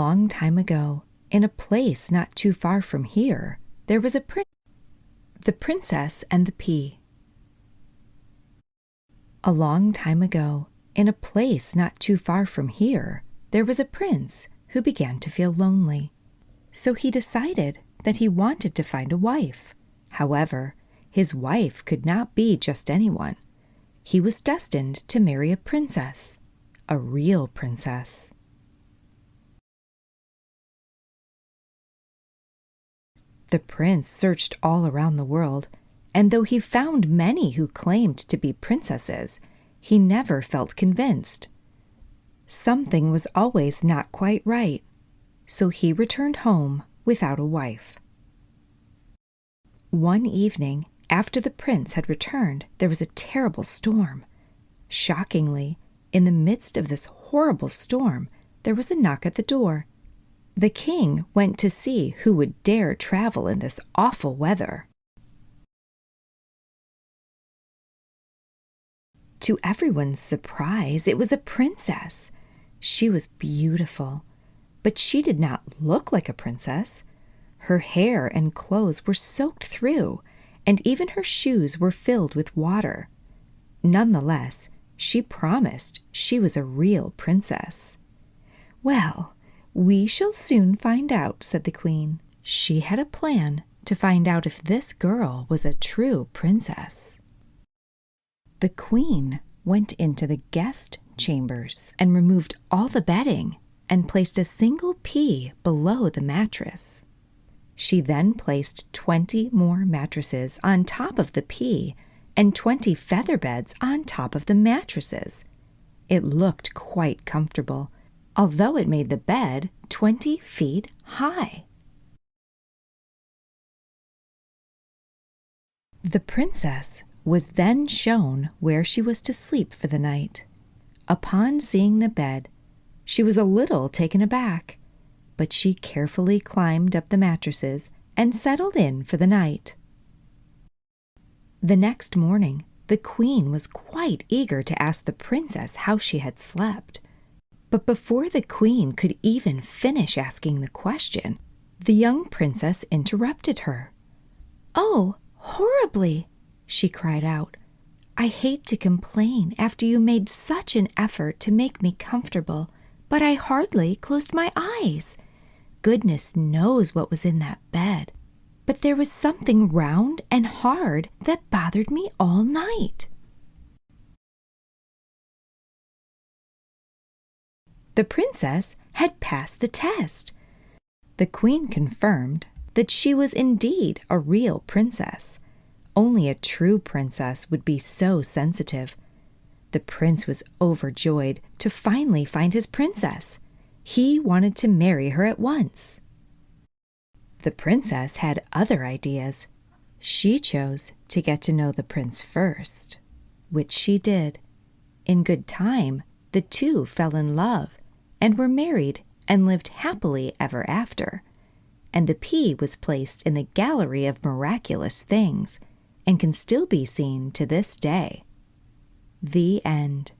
Long time ago, in a place not too far from here, there was the Princess and the Pea. A long time ago, in a place not too far from here, there was a prince who began to feel lonely. So he decided that he wanted to find a wife. However, his wife could not be just anyone. He was destined to marry a princess, a real princess. The prince searched all around the world, and though he found many who claimed to be princesses, he never felt convinced. Something was always not quite right, so he returned home without a wife. One evening, after the prince had returned, there was a terrible storm. Shockingly, in the midst of this horrible storm, there was a knock at the door. The king went to see who would dare travel in this awful weather. To everyone's surprise, it was a princess. She was beautiful, but she did not look like a princess. Her hair and clothes were soaked through, and even her shoes were filled with water. Nonetheless, she promised she was a real princess. "Well, we shall soon find out," said the queen. She had a plan to find out if this girl was a true princess. The queen went into the guest chambers and removed all the bedding and placed a single pea below the mattress. She then placed 20 more mattresses on top of the pea and 20 feather beds on top of the mattresses. It looked quite comfortable, although it made the bed 20 feet high. The princess was then shown where she was to sleep for the night. Upon seeing the bed, she was a little taken aback, but she carefully climbed up the mattresses and settled in for the night. The next morning, the queen was quite eager to ask the princess how she had slept. But before the queen could even finish asking the question, the young princess interrupted her. "Oh, horribly!" she cried out. "I hate to complain after you made such an effort to make me comfortable, but I hardly closed my eyes. Goodness knows what was in that bed, but there was something round and hard that bothered me all night." The princess had passed the test. The queen confirmed that she was indeed a real princess. Only a true princess would be so sensitive. The prince was overjoyed to finally find his princess. He wanted to marry her at once. The princess had other ideas. She chose to get to know the prince first, which she did. In good time, the two fell in love and were married and lived happily ever after. And the pea was placed in the gallery of miraculous things and can still be seen to this day. The end.